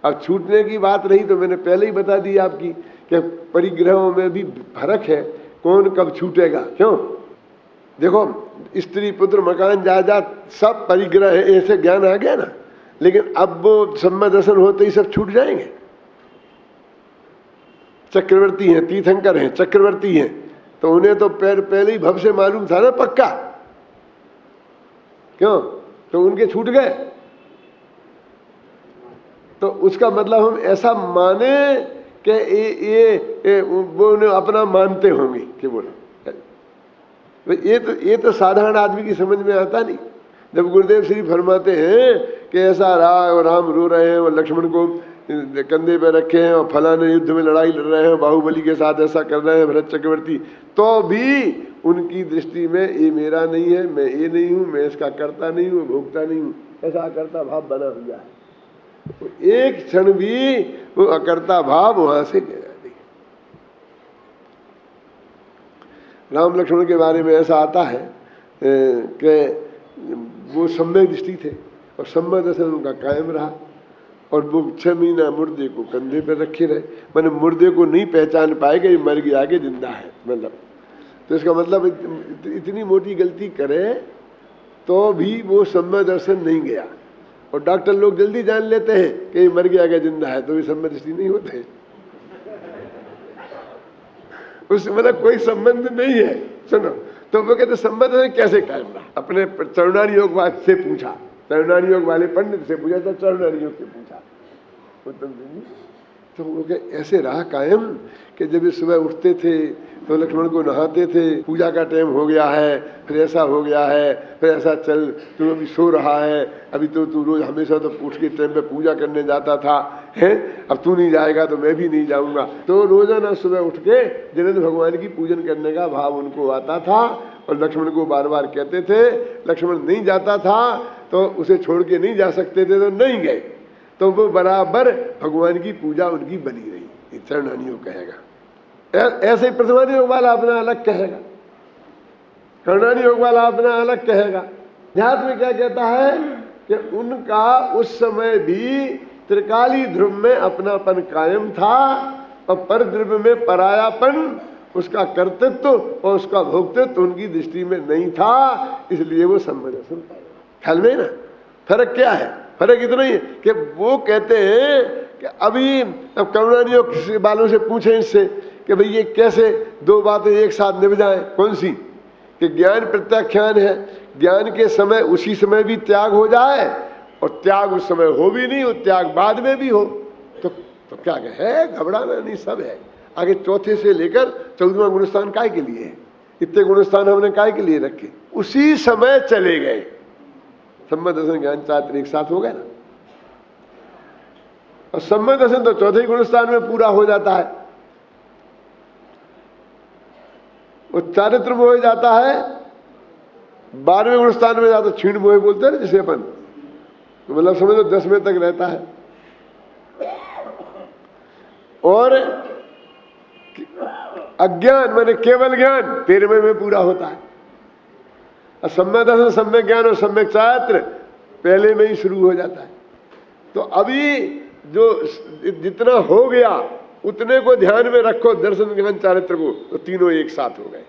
अब छूटने की बात रही तो मैंने पहले ही बता दी आपकी कि परिग्रहों में भी फर्क है, कौन कब छूटेगा। क्यों? देखो, स्त्री पुत्र मकान जायदाद सब परिग्रह है, ऐसे ज्ञान आ गया ना। लेकिन अब वो सम्यक दर्शन होते ही सब छूट जाएंगे। चक्रवर्ती हैं, तीर्थंकर हैं, चक्रवर्ती हैं, तो उन्हें तो पहले ही भव से मालूम था ना पक्का। क्यों? तो उनके छूट गए। तो उसका मतलब हम ऐसा माने कि ये वो उन्हें अपना मानते होंगे कि बोलो। ये तो साधारण आदमी की समझ में आता नहीं। जब गुरुदेव श्री फरमाते हैं कि ऐसा रहा और राम रो रहे हैं और लक्ष्मण को कंधे पे रखे हैं और फलाने युद्ध में लड़ाई लड़ रहे हैं, बाहुबली के साथ ऐसा कर रहे हैं भरत चक्रवर्ती, तो भी उनकी दृष्टि में ये मेरा नहीं है, मैं ये नहीं हूं, मैं इसका करता नहीं हूं, भोगता नहीं हूं, ऐसा अकर्ता भाव बना हुआ है। तो एक क्षण भी वो अकर्ता भाव वहां से गया नहीं। राम लक्ष्मण के बारे में ऐसा आता है कि वो सम्यक दृष्टि थे और सम्यक दर्शन उनका कायम रहा और वो 6 महीना मुर्दे को कंधे पर रखे रहे। मैंने मुर्दे को नहीं पहचान पाए कि मर गया कि जिंदा है, मतलब। तो इसका मतलब इतनी मोटी गलती करे तो भी वो सम्यक दर्शन नहीं गया। और डॉक्टर लोग जल्दी जान लेते हैं कि मर गया कि जिंदा है, तो भी सम्यक दृष्टि नहीं होते, उससे मतलब कोई संबंध नहीं है। सुनो, तो वो कहते संबंध कैसे कायम रहा? अपने चरणारी योग वाले से पूछा, चरणारी योग वाले पंडित से पूछा, तो चरणारी योग से पूछा उत्तम जी, तो वो ऐसे रहा कायम कि जब ये सुबह उठते थे तो लक्ष्मण को नहाते थे, पूजा का टाइम हो गया है, फिर ऐसा हो गया है, फिर ऐसा चल तू अभी सो रहा है, अभी तो तू रोज हमेशा तो उठ के टाइम पे पूजा करने जाता था, है अब तू नहीं जाएगा तो मैं भी नहीं जाऊंगा। तो रोजाना सुबह उठ के जिनेंद्र भगवान की पूजन करने का भाव उनको आता था और लक्ष्मण को बार बार कहते थे। लक्ष्मण नहीं जाता था तो उसे छोड़ के नहीं जा सकते थे, तो नहीं गए, तो वो बराबर भगवान की पूजा उनकी बनी रही। चरणानियों कहेगा ऐसे ही प्रथमानी योग वाला अपना अलग कहेगा, कर्णानी योग वाला अपना अलग कहेगा। अध्यात्म में क्या कहता है कि उनका उस समय भी त्रिकाली ध्रुव में अपनापन कायम था और पर ध्रुव में परायापन, उसका कर्तृत्व और उसका भोक्तृत्व उनकी दृष्टि में नहीं था, इसलिए वो सम्यक दर्शन पाए। ख्याल में ना फर्क क्या है? फर्क इतना ही है कि वो कहते हैं कि अभी अब करुणानियों किसी बालों से पूछे इससे कि भाई ये कैसे दो बातें एक साथ निभ जाए, कौन सी? कि ज्ञान प्रत्याख्यान है, ज्ञान के समय उसी समय भी त्याग हो जाए और त्याग उस समय हो भी नहीं, और त्याग बाद में भी हो, तो क्या है? घबराना नहीं, सब है। आगे चौथे से लेकर 14वां गुणस्थान काय के लिए है? इतने गुणस्थान हमने काय के लिए रखे? उसी समय चले गए। सम्यक दर्शन ज्ञान चारित्र एक साथ हो गए ना, और सम्यक दर्शन तो चौथे गुणस्थान में पूरा हो जाता है, वो चारित्र मोह हो जाता है 12वें गुणस्थान में जाता, क्षीण मोह बोलते हैं ना जिसे अपन, तो मतलब समझो 10वें तक रहता है। और अज्ञान माने केवल ज्ञान 13वें में पूरा होता है। सम्यक दर्शन, सम्यक ज्ञान और सम्यक चारित्र पहले में ही शुरू हो जाता है। तो अभी जो जितना हो गया उतने को ध्यान में रखो, दर्शन ज्ञान चारित्र को, तो तीनों एक साथ हो गए।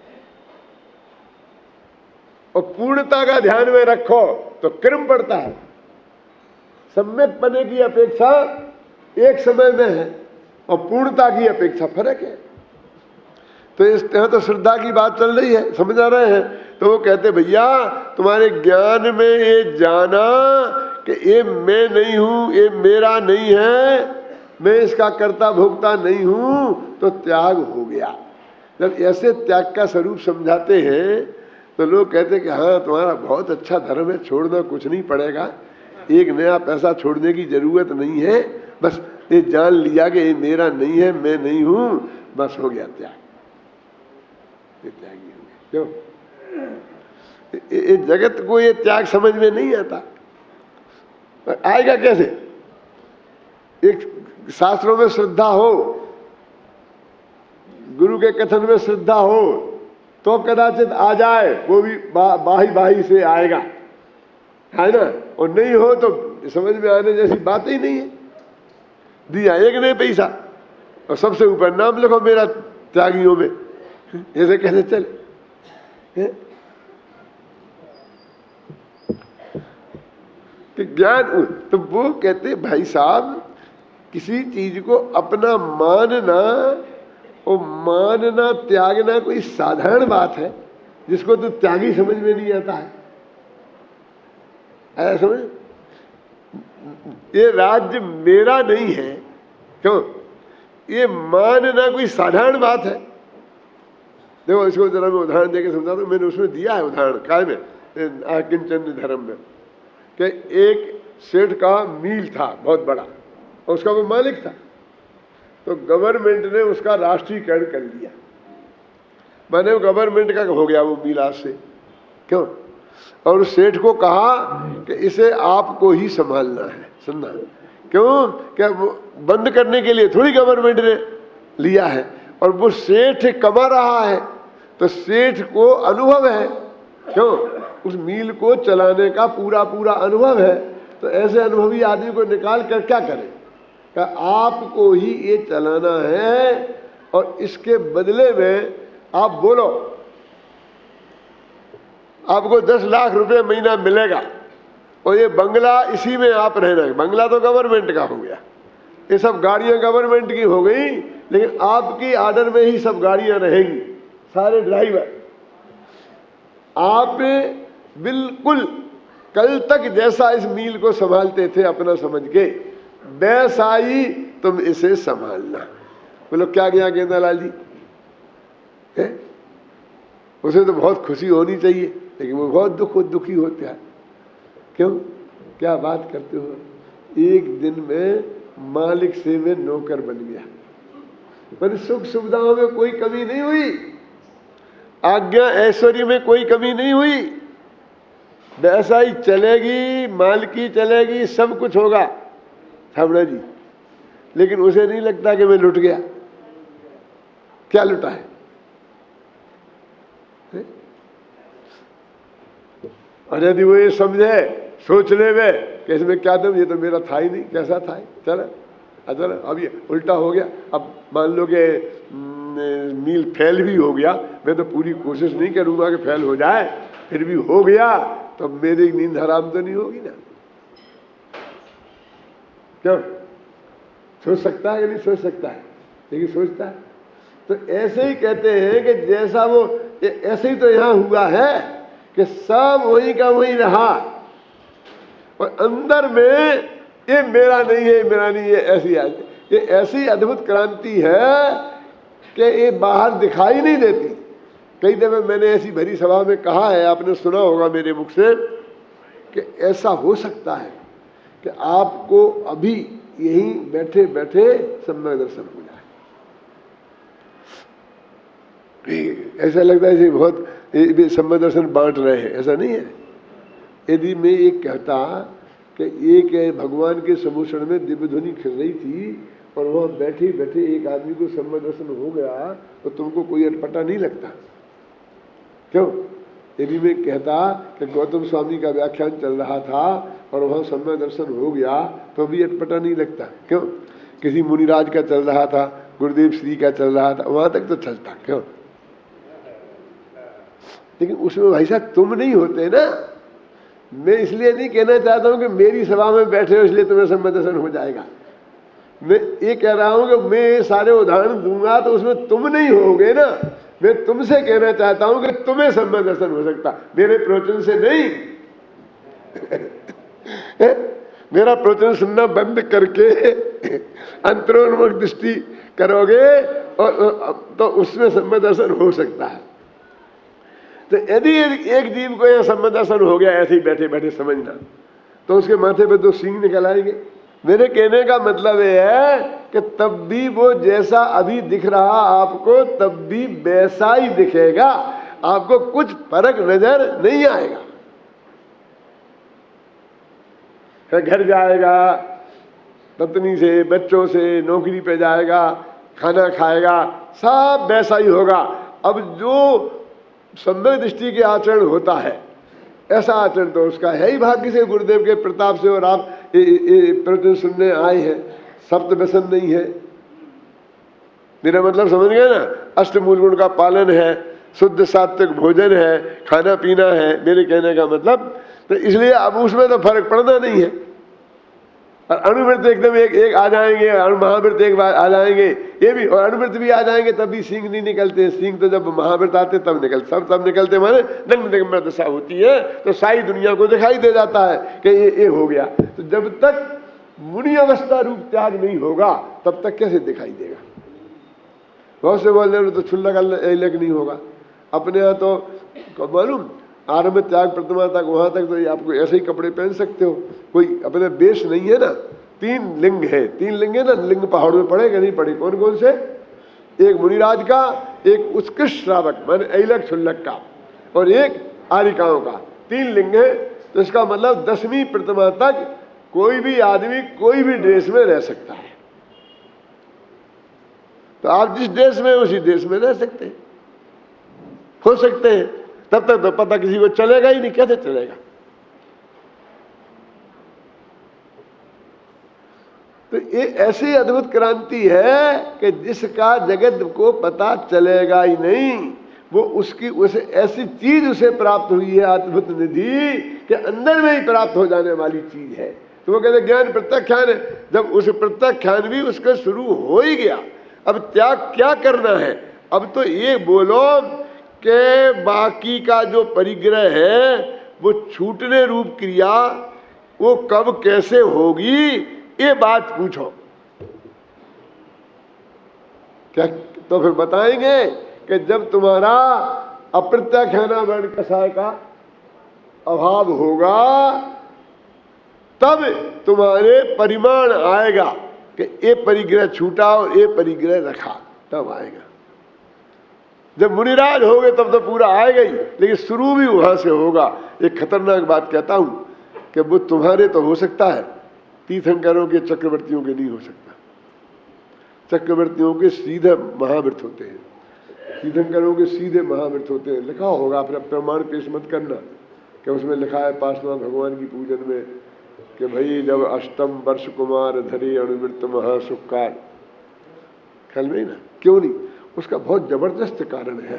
और पूर्णता का ध्यान में रखो तो क्रम पड़ता है। सम्यक पने की अपेक्षा एक समय में है और पूर्णता की अपेक्षा फर्क है। तो इस यहाँ तो श्रद्धा की बात चल रही है, समझ आ रहे हैं? तो वो कहते भैया तुम्हारे ज्ञान में ये जाना कि ये मैं नहीं हूं, ये मेरा नहीं है, मैं इसका कर्ता भोक्ता नहीं हूं, तो त्याग हो गया। जब ऐसे त्याग का स्वरूप समझाते हैं तो लोग कहते हैं कि हाँ तुम्हारा बहुत अच्छा धर्म है, छोड़ना कुछ नहीं पड़ेगा, एक नया पैसा छोड़ने की जरूरत नहीं है, बस ये जान लिया कि ये मेरा नहीं है, मैं नहीं हूं, बस हो गया त्याग। ये त्यागी हो गया। क्यों? ये जगत को ये त्याग समझ में नहीं आता। आएगा कैसे? एक शास्त्रों में श्रद्धा हो, गुरु के कथन में श्रद्धा हो तो कदाचित आ जाए, वो भी बाही बाही से आएगा, है ना? और नहीं हो तो समझ में आने जैसी बात ही नहीं है। दिया एक नहीं पैसा, और सबसे ऊपर नाम लिखो मेरा त्यागियों में, ऐसे कैसे चले? कि ज्ञान, तो वो कहते भाई साहब किसी चीज को अपना मानना और मानना त्यागना कोई साधारण बात है जिसको तो त्यागी समझ में नहीं आता है। ऐसा समझ, ये राज्य मेरा नहीं है, क्यों? ये मानना कोई साधारण बात है। देखो इसको जरा मैं उदाहरण देके समझाता हूं। मैंने उसमें दिया है उदाहरण काय में, किंचन धर्म में, कि एक सेठ का मील था बहुत बड़ा और उसका वो मालिक था, तो गवर्नमेंट ने उसका राष्ट्रीयकरण कर दिया। मैंने गवर्नमेंट का हो गया वो मील आज से, क्यों? और उस सेठ को कहा कि इसे आपको ही संभालना है, सुनना, क्यों? क्या बंद करने के लिए थोड़ी गवर्नमेंट ने लिया है, और वो सेठ कमा रहा है तो सेठ को अनुभव है, क्यों? उस मील को चलाने का पूरा पूरा अनुभव है। तो ऐसे अनुभवी आदमी को निकाल कर क्या करें? कि आपको ही ये चलाना है और इसके बदले में आप बोलो आपको 10 लाख रुपए महीना मिलेगा और ये बंगला इसी में आप रहना। बंगला तो गवर्नमेंट का हो गया, ये सब गाड़ियां गवर्नमेंट की हो गई, लेकिन आपकी आर्डर में ही सब गाड़ियां रहेंगी, सारे ड्राइवर। आप बिल्कुल कल तक जैसा इस मील को संभालते थे अपना समझ के, वैसा ही तुम इसे संभालना। बोलो क्या गया गेंदालाल जी? है? उसे तो बहुत खुशी होनी चाहिए, लेकिन वो बहुत दुखी होता है। क्यों? क्या बात करते हो? एक दिन में मालिक से मैं नौकर बन गया, पर सुख सुविधाओं में कोई कमी नहीं हुई, आज्ञा ऐश्वर्य में कोई कमी नहीं हुई, वैसा ही चलेगी, मालकी चलेगी, सब कुछ होगा सामना जी। लेकिन उसे नहीं लगता कि मैं लुट गया। क्या लुटा है? और यदि वो ये समझे, सोच ले वे कि इसमें क्या दम, ये तो मेरा था ही नहीं, कैसा था? चल अब ये उल्टा हो गया। अब मान लो कि मील फेल भी हो गया, मैं तो पूरी कोशिश नहीं करूंगा कि फेल हो जाए, फिर भी हो गया तो मेरी नींद हराम तो नहीं होगी ना? क्यों? सोच सकता है कि नहीं सोच सकता है? लेकिन सोचता है। तो ऐसे ही कहते हैं कि जैसा वो ऐसे ही तो यहां हुआ है कि सब वही का वही रहा, और अंदर में ये मेरा नहीं है, मेरा नहीं है, ये ऐसी अद्भुत क्रांति है कि ये बाहर दिखाई नहीं देती। कई दफे मैंने ऐसी भरी सभा में कहा है, आपने सुना होगा मेरे मुख से, कि ऐसा हो सकता है कि आपको अभी यहीं बैठे बैठे सम्यक दर्शन हो जाए। ऐसा लगता है बहुत सम्यक दर्शन बांट रहे हैं, ऐसा नहीं है। यदि मैं ये कहता कि एक भगवान के सम्मुषण में दिव्य ध्वनि खिल रही थी और वहां बैठे बैठे एक आदमी को सम्यक दर्शन हो गया तो तुमको कोई अटपटा नहीं लगता? क्यों? यदि मैं कहता कि गौतम स्वामी का व्याख्यान चल रहा था और वहां सम्यक दर्शन हो गया तो भी अटपटा नहीं लगता? क्यों? किसी मुनिराज का चल रहा था, गुरुदेव श्री का चल रहा था, वहां तक तो चलता। क्यों? लेकिन उसमें भाई साहब तुम नहीं होते ना। मैं इसलिए नहीं कहना चाहता हूं कि मेरी सभा में बैठे हो इसलिए तुम्हें सम्यक दर्शन हो जाएगा। मैं ये कह रहा हूं कि मैं सारे उदाहरण दूंगा तो उसमें तुम नहीं होगे ना। मैं तुमसे कहना चाहता हूं कि तुम्हें सम्यक दर्शन हो सकता, मेरे प्रवचन से नहीं। मेरा प्रवचन सुनना बंद करके अंतरोन्मुख दृष्टि करोगे और तो उसमें सम्यक दर्शन हो सकता है। तो यदि एक जीव को यह सम्यक दर्शन हो गया ऐसे ही बैठे बैठे समझना, तो उसके माथे पे 2 सींग निकल आएंगे। मेरे कहने का मतलब यह है कि तब भी वो जैसा अभी दिख रहा आपको तब भी वैसा ही दिखेगा, आपको कुछ फर्क नजर नहीं आएगा। घर जाएगा, पत्नी से, बच्चों से, नौकरी पे जाएगा, खाना खाएगा, सब वैसा ही होगा। अब जो सम्यक दृष्टि के आचरण होता है, ऐसा आचरण तो उसका है ही भाग्य से, गुरुदेव के प्रताप से। और आप प्रवचन सुनने आए हैं, सप्त व्यसन नहीं है। मेरा मतलब समझ गए ना, अष्टमूल गुण का पालन है, शुद्ध सात्विक भोजन है, खाना पीना है, मेरे कहने का मतलब। तो इसलिए अब उसमें तो फर्क पड़ना नहीं है। और अणुव्रत एकदम एक आ जाएंगे, महाव्रत एक बार आ जाएंगे, ये भी, और अणुव्रत भी आ जाएंगे तब भी सींग नहीं निकलते। सींग तो जब महाव्रत आते तब निकलते, सब तब निकलते, माने नग्न दिगंबर दशा होती है तो सारी दुनिया को दिखाई दे जाता है कि ये हो गया। तो जब तक मुनि अवस्था रूप त्याग नहीं होगा तब तक कैसे दिखाई देगा? बहुत से बोल रहे तो क्षुल्लक अलग नहीं होगा। अपने यहाँ तो मालूम आरंभ त्याग प्रतिमा तक, वहां तक तो आपको ऐसे ही कपड़े पहन सकते हो, कोई अपने वेश नहीं है ना। 3 लिंग है, 3 लिंग है ना, लिंग पहाड़ों में पड़े कि नहीं पड़े? कौन कौन से? एक मुनिराज का, एक उत्कृष्ट श्रावक माने ऐलक क्षुल्लक का, और एक आरिकाओं का। 3 लिंग है। तो इसका मतलब 10वीं प्रतिमा तक कोई भी आदमी कोई भी ड्रेस में रह सकता है। तो आप जिस देश में उसी देश में रह सकते हैं, हो सकते हैं। तब तक तो पता किसी को चलेगा ही नहीं, कैसे चलेगा? तो ये ऐसी अद्भुत क्रांति है कि जिसका जगत को पता चलेगा ही नहीं। वो उसकी उसे ऐसी चीज उसे प्राप्त हुई है, अद्भुत निधि के अंदर में ही प्राप्त हो जाने वाली चीज है। तो वो कहते ज्ञान प्रत्याख्यान है। जब उस प्रत्याख्यान भी उसका शुरू हो ही गया, अब त्याग क्या करना है? अब तो ये बोलो कि बाकी का जो परिग्रह है वो छूटने रूप क्रिया वो कब कैसे होगी, ये बात पूछो। क्या तो फिर बताएंगे कि जब तुम्हारा अप्रत्याख्याना वर्ण कषाय का अभाव होगा तब तुम्हारे परिमाण आएगा कि ये परिग्रह छूटा और ये परिग्रह रखा, तब आएगा। जब मुनिराज हो गए तब तो पूरा आएगा ही, लेकिन शुरू भी वहां से होगा। एक खतरनाक बात कहता हूं कि वो तुम्हारे तो हो सकता है, तीर्थंकरों के चक्रवर्तियों के नहीं हो सकता। चक्रवर्तियों के सीधे महाव्रत होते हैं, तीर्थंकरों के सीधे महाव्रत होते हैं। लिखा होगा, अपना प्रमाण पेश मत करना कि उसमें लिखा है पार्श्वनाथ भगवान की पूजन में कि भाई जब अष्टम वर्ष कुमार धरे अणुवृत्त महासुखकार, ख्याल में ही ना? क्यों नहीं? उसका बहुत जबरदस्त कारण है।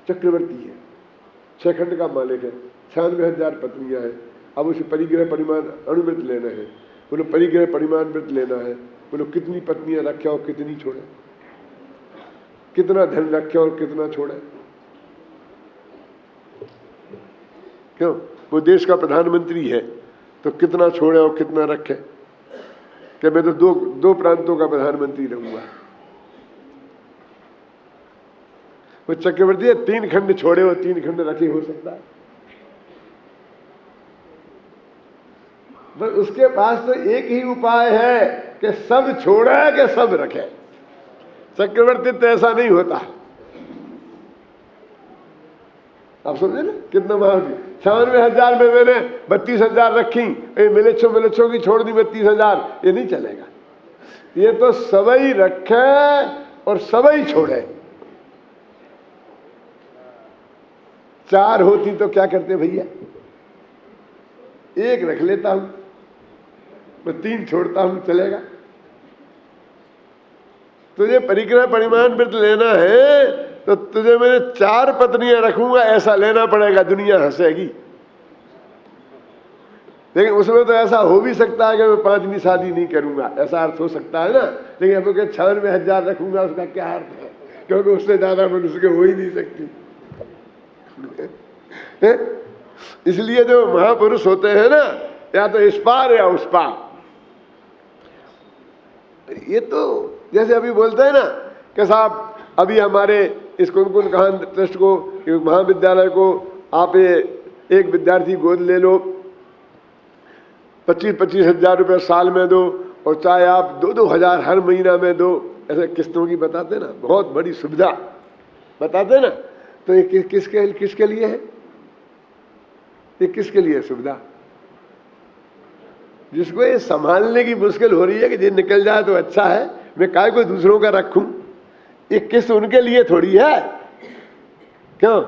चक्रवर्ती है, 6 खंड का मालिक है, 96,000 पत्नियां हैं। अब उसे परिग्रह परिमाण अणुव्रत लेना है, बोलो परिग्रह परिमाण व्रत लेना है, बोलो कितनी पत्नियां रखे और कितनी छोड़े, कितना धन रखे और कितना छोड़े। क्यों? वो देश का प्रधानमंत्री है तो कितना छोड़े और कितना रखे? कि मैं तो दो प्रांतों का प्रधानमंत्री रहूंगा। वो चक्रवर्ती है, 3 खंड छोड़े और 3 खंड रखे, हो सकता है? बस उसके पास तो एक ही उपाय है कि सब छोड़े कि सब रखे। चक्रवर्ती तो ऐसा नहीं होता। आप समझे ना कितना महान। 96,000 में मैंने 32,000 रखी, मिलेच्छों की छोड़ दी 32,000, ये नहीं चलेगा। ये तो सबई रखे और सबई छोड़े। 4 होती तो क्या करते भैया? 1 रख लेता हूं, मैं 3 छोड़ता हूं, चलेगा? तुझे परिग्रह परिमाण व्रत लेना है तो तुझे मैंने 4 पत्नियां रखूंगा ऐसा लेना पड़ेगा, दुनिया हंसेगी। लेकिन उसमें तो ऐसा हो भी सकता है कि मैं 5वीं शादी नहीं करूंगा, ऐसा अर्थ हो सकता है ना। लेकिन अब 96,000 रखूंगा, उसका क्या अर्थ है? क्योंकि उससे ज्यादा मनुष्य के हो ही नहीं सकती। इसलिए जो महापुरुष होते हैं ना, या तो इस पार या उस पार। ये तो जैसे अभी बोलते हैं ना कि साहब अभी हमारे इस कुनकुन कांत ट्रस्ट को, महाविद्यालय को आप एक विद्यार्थी गोद ले लो, 25-25 हजार रुपये साल में दो, और चाहे आप 2-2 हजार हर महीना में दो, ऐसे किस्तों की बताते ना, बहुत बड़ी सुविधा बताते ना। तो ये किसके लिए है? ये किसके लिए सुविधा? जिसको ये संभालने की मुश्किल हो रही है कि ये निकल जाए तो अच्छा है, मैं काय को दूसरों का रखूं। ये किस्त उनके लिए थोड़ी है। क्यों?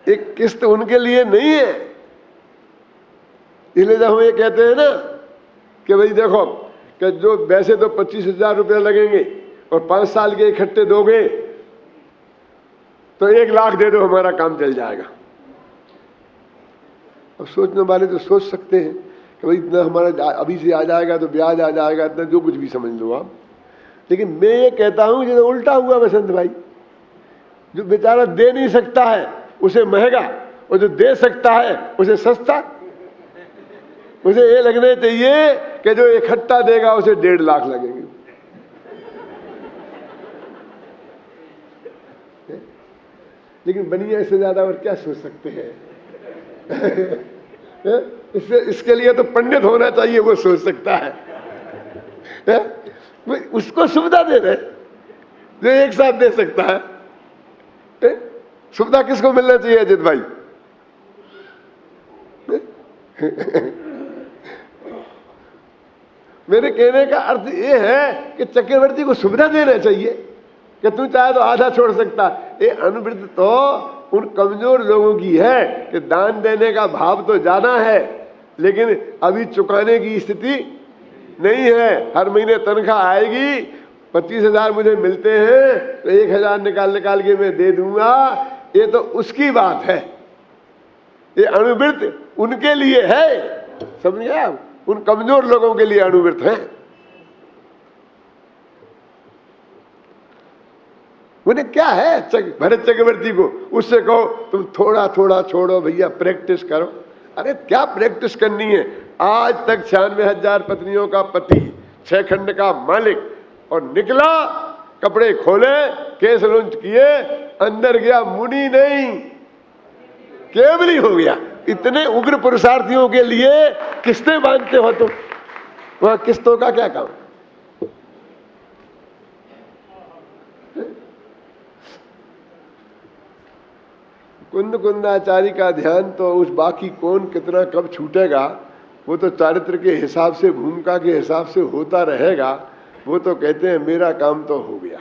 एक किस्त उनके लिए नहीं है, इसलिए जब हम ये कहते हैं ना कि भाई देखो कि जो वैसे तो 25,000 रुपये लगेंगे और 5 साल के इकट्ठे दोगे तो 1 लाख दे दो, हमारा काम चल जाएगा। अब सोचने वाले तो सोच सकते हैं कि भाई इतना हमारा अभी से आ जाएगा तो ब्याज आ जाएगा, इतना जो कुछ भी समझ लो आप। लेकिन मैं ये कहता हूं जैसे उल्टा हुआ बसंत भाई, जो बेचारा दे नहीं सकता है उसे महंगा, और जो दे सकता है उसे सस्ता। उसे ये लगने चाहिए कि जो इकट्ठा देगा उसे 1.5 लाख लगेंगे। लेकिन बनिया इससे ज्यादा और क्या सोच सकते हैं? इसके लिए तो पंडित होना चाहिए, वो सोच सकता है। उसको सुविधा दे रहे जो एक साथ दे सकता है। सुविधा किसको मिलना चाहिए अजित भाई? मेरे कहने का अर्थ ये है कि चक्रवर्ती को सुविधा देना चाहिए कि तू चाहे तो आधा छोड़ सकता। ये अनुवृत्ति तो उन कमजोर लोगों की है कि दान देने का भाव तो ज्यादा है, लेकिन अभी चुकाने की स्थिति नहीं है। हर महीने तनख्वाह आएगी, 25,000 मुझे मिलते हैं तो 1,000 निकाल के मैं दे दूंगा, ये तो उसकी बात है। ये अनुवृत्ति उनके लिए है, समझ गए आप? उन कमजोर लोगों के लिए अनुवृत्त है। उन्हें क्या है भरत चक्रवर्ती को, उससे कहो तुम थोड़ा थोड़ा छोड़ो भैया, प्रैक्टिस करो। अरे क्या प्रैक्टिस करनी है? आज तक 96,000 पत्नियों का पति, 6 खंड का मालिक, और निकला कपड़े खोले, केस लुंच किए, अंदर गया, मुनि नहीं केवल ही हो गया। इतने उग्र पुरुषार्थियों के लिए किस्तें बांधते हो तुम? वहां किस्तों का क्या काम? कुंद कुंदाचारी का ध्यान तो उस बाकी कौन कितना कब छूटेगा, वो तो चारित्र के हिसाब से, भूमिका के हिसाब से होता रहेगा। वो तो कहते हैं मेरा काम तो हो गया,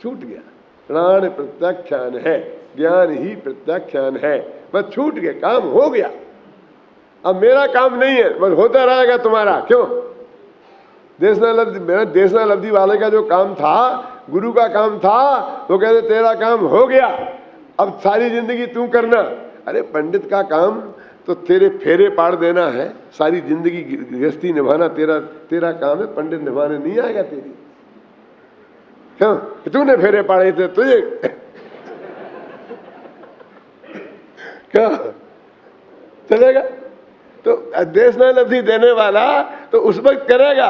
छूट गया। प्राण प्रत्याख्यान है, ज्ञान ही प्रत्याख्यान है, बस छूट गया, काम हो गया। अब मेरा काम नहीं है, बस होता रहेगा तुम्हारा। क्यों? देशना लब्धि, मेरा देशना लब्धि वाले का जो काम था, गुरु का काम था, वो कहते तेरा काम हो गया, अब सारी जिंदगी तू करना। अरे पंडित का काम तो तेरे फेरे पाड़ देना है, सारी जिंदगी गृहस्थी निभाना तेरा काम है, पंडित निभाने नहीं आएगा तेरी। क्यों? तूने फेरे पाड़े थे, तुझे क्या चलेगा? तो देशना लब्धि देने वाला तो उस वक्त करेगा,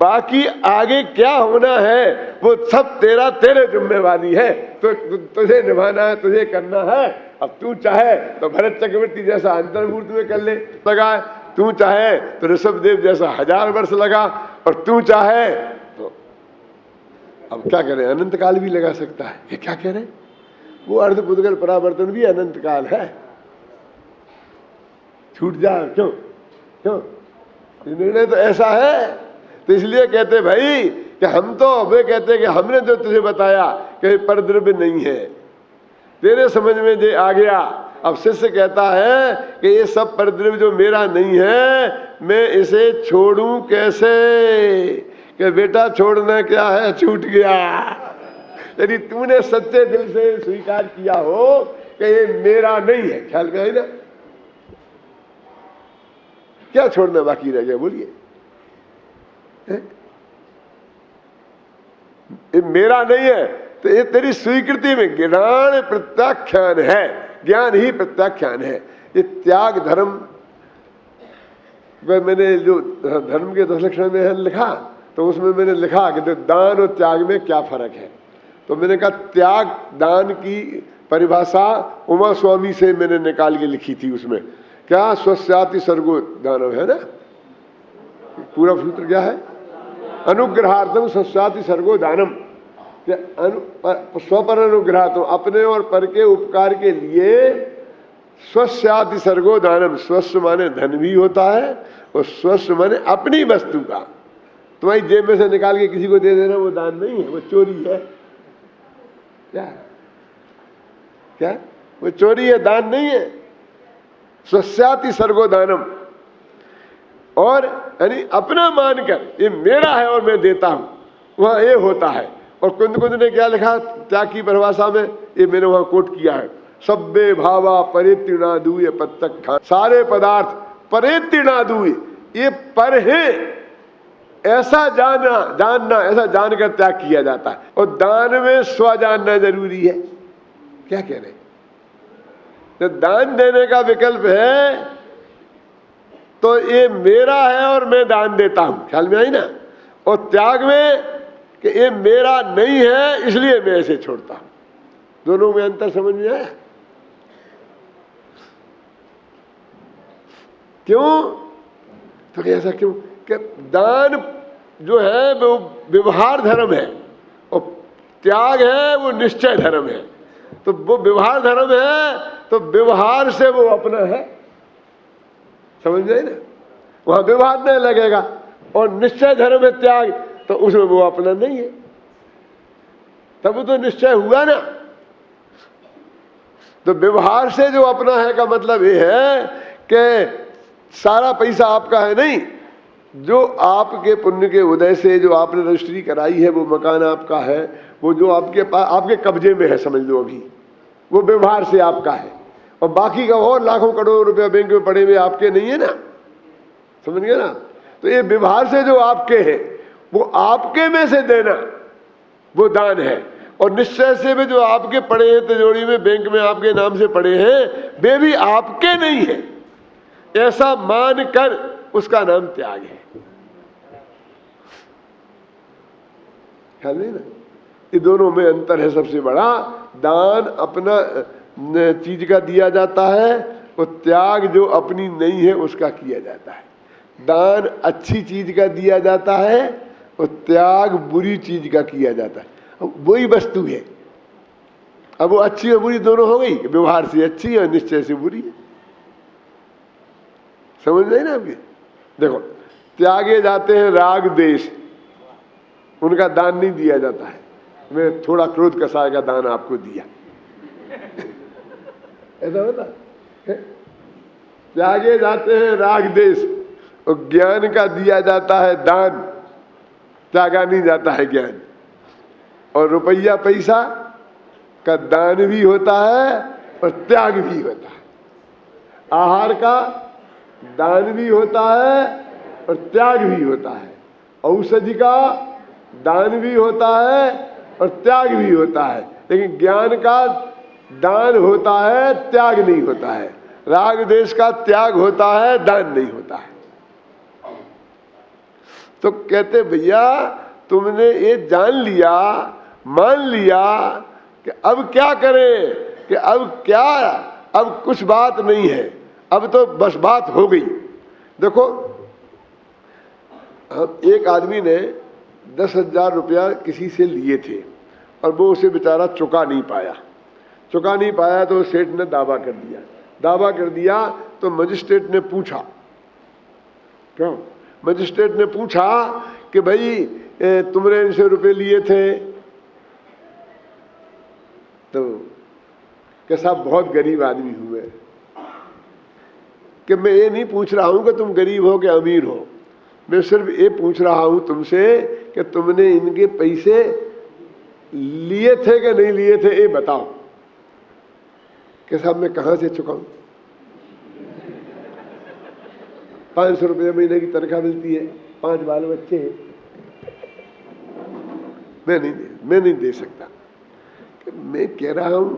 बाकी आगे क्या होना है वो सब तेरे जिम्मेवारी है। तो तुझे निभाना है, तुझे करना है। अब तू चाहे तो भरत चक्रवर्ती जैसा अंतर्मूर्त में कर ले लगा, तू चाहे तो ऋषभदेव जैसा 1000 वर्ष लगा, और तू चाहे तो अब क्या करें, अनंत काल भी लगा सकता है। ये क्या कह रहे? वो अर्धपुद्गल परावर्तन भी अनंत काल है। छूट जा क्यों? निर्णय तो ऐसा है। तो इसलिए कहते भाई कि हम तो, वे कहते कि हमने जो तुझे बताया कि परद्रव्य नहीं है, तेरे समझ में जे आ गया। अब शिष्य कहता है कि ये सब परद्रव्य जो मेरा नहीं है, मैं इसे छोड़ूं कैसे? कि बेटा छोड़ना क्या है, छूट गया। यदि तूने सच्चे दिल से स्वीकार किया हो कि ये मेरा नहीं है, ख्याल में आई ना? क्या छोड़ना बाकी रह गया बोलिए? ये मेरा नहीं है, तो ये तेरी स्वीकृति में ज्ञान प्रत्याख्यान है, ज्ञान ही प्रत्याख्यान है। ये त्याग धर्म, मैंने जो धर्म के 10 लक्षण में लिखा, तो उसमें मैंने लिखा कि दान और त्याग में क्या फर्क है। तो मैंने कहा त्याग दान की परिभाषा उमा स्वामी से मैंने निकाल के लिखी थी। उसमें क्या स्वस्याति सर्गो दानव है ना, पूरा सूत्र क्या है? अनुग्रहार्थम स्वस्याति सर्गो दानम। स्वपर अनुग्रहार्थम, अपने और पर के उपकार के लिए स्वस्याति सर्गो दानम। स्वस्व माने धन भी होता है, और स्वस्व माने अपनी वस्तु का। तुम्हारी जेब में से निकाल के किसी को दे देना वो दान नहीं है, वो चोरी है। क्या वो चोरी है, दान नहीं है। स्वस्याति सर्गो दानम, और यानी अपना मानकर ये मेरा है और मैं देता हूं, वहां ये होता है। और कुंद ने क्या लिखा त्याग की परिभाषा में, ये मैंने वहां कोट किया है, सब्बे भावा परित्रिणादूय प्रत्यक्ष, सारे पदार्थ परित्रिणादूय, ये पर है ऐसा जानना ऐसा जानकर त्याग किया जाता है। और दान में स्व जानना जरूरी है। क्या कह रहे, जब दान देने का विकल्प है तो ये मेरा है और मैं दान देता हूं, ख्याल में आई ना। और त्याग में कि ये मेरा नहीं है इसलिए मैं ऐसे छोड़ता हूं, दोनों में अंतर समझ में आया? क्यों? तो ऐसा क्यों कि दान जो है वो व्यवहार धर्म है और त्याग है वो निश्चय धर्म है। तो वो व्यवहार धर्म है तो व्यवहार से वो अपना है, समझ गए ना, वहां व्यवहार नहीं लगेगा। और निश्चय धर्म है त्याग, तो उसमें वो अपना नहीं है, तब तो निश्चय हुआ ना। तो व्यवहार से जो अपना है का मतलब ये है कि सारा पैसा आपका है नहीं, जो आपके पुण्य के उदय से जो आपने रजिस्ट्री कराई है वो मकान आपका है, वो जो आपके पास आपके कब्जे में है समझ लो अभी, वो व्यवहार से आपका है। और बाकी का और लाखों करोड़ों रुपया बैंक में पड़े हुए आपके नहीं है ना, समझ गए ना। तो ये व्यवहार से जो आपके है वो आपके में से देना वो दान है। और निश्चय से भी जो आपके पड़े हैं तिजोरी में बैंक में आपके नाम से पड़े हैं वे भी आपके नहीं है, ऐसा मान कर उसका नाम त्याग है। ख्याल नहीं ना, ये दोनों में अंतर है सबसे बड़ा। दान अपना चीज का दिया जाता है और त्याग जो अपनी नहीं है उसका किया जाता है। दान अच्छी चीज का दिया जाता है और त्याग बुरी चीज का किया जाता है। वही वस्तु है, अब वो अच्छी और बुरी दोनों हो गई, व्यवहार से अच्छी और निश्चय से बुरी है, समझ नहीं ना आपके। देखो त्यागे जाते हैं राग देश, उनका दान नहीं दिया जाता है। मैं थोड़ा क्रोध कसाय का दान आपको दिया ऐसा होता है? त्यागे जाते हैं राग देश और ज्ञान का दिया जाता है दान, त्यागा नहीं जाता है ज्ञान। और रुपया पैसा का दान भी होता है और त्याग भी होता है। आहार का दान भी होता है और त्याग भी होता है। औषधि का दान भी होता है और त्याग भी होता है। लेकिन ज्ञान का दान होता है, त्याग नहीं होता है। राग देश का त्याग होता है, दान नहीं होता है। तो कहते भैया तुमने ये जान लिया, मान लिया कि अब क्या करें, कि अब क्या, अब कुछ बात नहीं है, अब तो बस बात हो गई। देखो एक आदमी ने 10,000 रुपया किसी से लिए थे और वो उसे बेचारा चुका नहीं पाया तो सेठ ने दावा कर दिया। तो मजिस्ट्रेट ने पूछा, क्यों? मजिस्ट्रेट ने पूछा कि भाई तुमने इनसे रुपए लिए थे? तो कि साहब बहुत गरीब आदमी हुए, कि मैं ये नहीं पूछ रहा हूं कि तुम गरीब हो कि अमीर हो, मैं सिर्फ ये पूछ रहा हूं तुमसे कि तुमने इनके पैसे लिए थे कि नहीं लिए थे, ये बताओ। कि साहब मैं कहां से चुकाऊं, 500 रुपये महीने की तनख्वाह मिलती है, 5 बाल बच्चे हैं, मैं नहीं दे सकता। मैं कह रहा हूं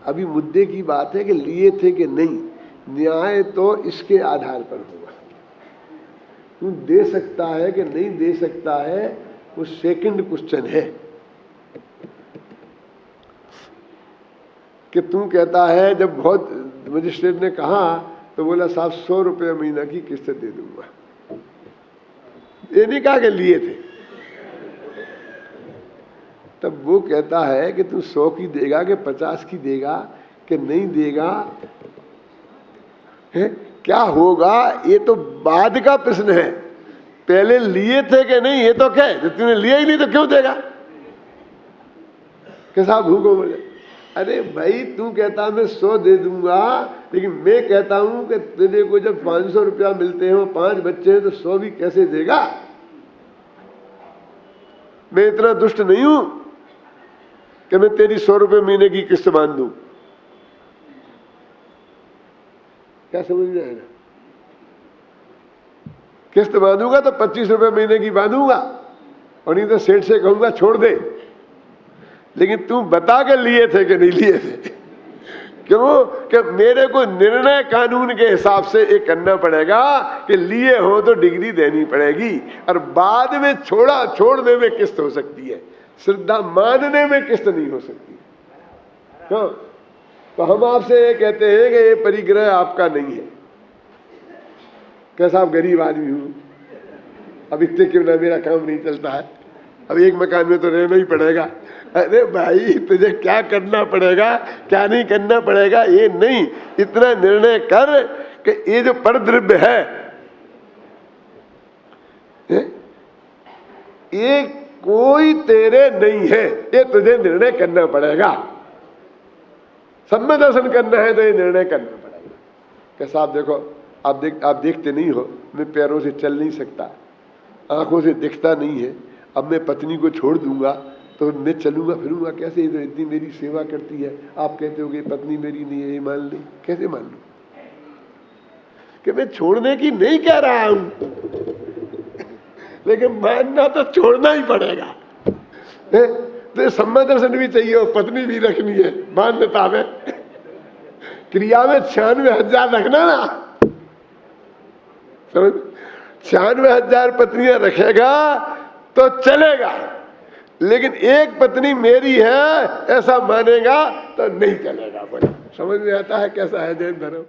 अभी मुद्दे की बात है कि लिए थे कि नहीं, न्याय तो इसके आधार पर होगा। तू दे सकता है कि नहीं दे सकता है वो सेकंड क्वेश्चन है। कि तू कहता है, जब बहुत मजिस्ट्रेट ने कहा तो बोला साहब 100 रुपये महीना की किस्त दे दूंगा, ये नहीं कहा कि लिए थे। तब वो कहता है कि तू 100 की देगा कि 50 की देगा कि नहीं देगा, है क्या होगा, ये तो बाद का प्रश्न है। पहले लिए थे कि नहीं ये तो क्या है, तूने लिया ही नहीं तो क्यों देगा? कि साहब भूखो बोले, अरे भाई तू कहता मैं 100 दे दूंगा, लेकिन मैं कहता हूं कि तेरे को जब 500 रुपया मिलते हो, 5 बच्चे हैं, तो 100 भी कैसे देगा? मैं इतना दुष्ट नहीं हूं कि मैं तेरी 100 रुपये महीने की किस्त बांध दूं। क्या समझ में आएगा? किस्त बांधूंगा तो 25 रुपये महीने की बांधूंगा, और नहीं तो सेठ से कहूंगा छोड़ दे। लेकिन तू बता के लिए थे कि नहीं लिए थे? क्यों? कि मेरे को निर्णय कानून के हिसाब से एक करना पड़ेगा कि लिए हो तो डिग्री देनी पड़ेगी, और बाद में छोड़ने में किस्त हो सकती है, श्रद्धा मानने में किस्त नहीं हो सकती। क्यों? तो हम आपसे ये कहते हैं कि ये परिग्रह आपका नहीं है। कैसा आप गरीब आदमी हूं, अब इतने क्यों ना मेरा काम नहीं चलता है, अब एक मकान में तो रहना ही पड़ेगा। अरे भाई तुझे क्या करना पड़ेगा क्या नहीं करना पड़ेगा ये नहीं, इतना निर्णय कर कि ये जो परद्रव्य है ये कोई तेरे नहीं है, ये तुझे निर्णय करना पड़ेगा। सम्य दर्शन करना है तो ये निर्णय करना पड़ेगा। कैसा आप देखो, आप देखते नहीं हो, मैं पैरों से चल नहीं सकता, आंखों से दिखता नहीं है। अब मैं पत्नी को छोड़ दूंगा तो मैं चलूंगा फिरूंगा कैसे? तो इतनी मेरी सेवा करती है, आप कहते हो कि पत्नी मेरी नहीं है, ये मान ली, कैसे मान लूं? कि मैं छोड़ने की नहीं कह रहा हूं, लेकिन मानना तो छोड़ना ही पड़ेगा। तो सम्य दर्शन भी चाहिए और पत्नी भी रखनी है मान्यता में, क्रिया में 96,000 रखना ना, समझ? 96,000 पत्नियां रखेगा तो चलेगा, लेकिन एक पत्नी मेरी है ऐसा मानेगा तो नहीं चलेगा। समझ में आता है कैसा है जैन धर्म?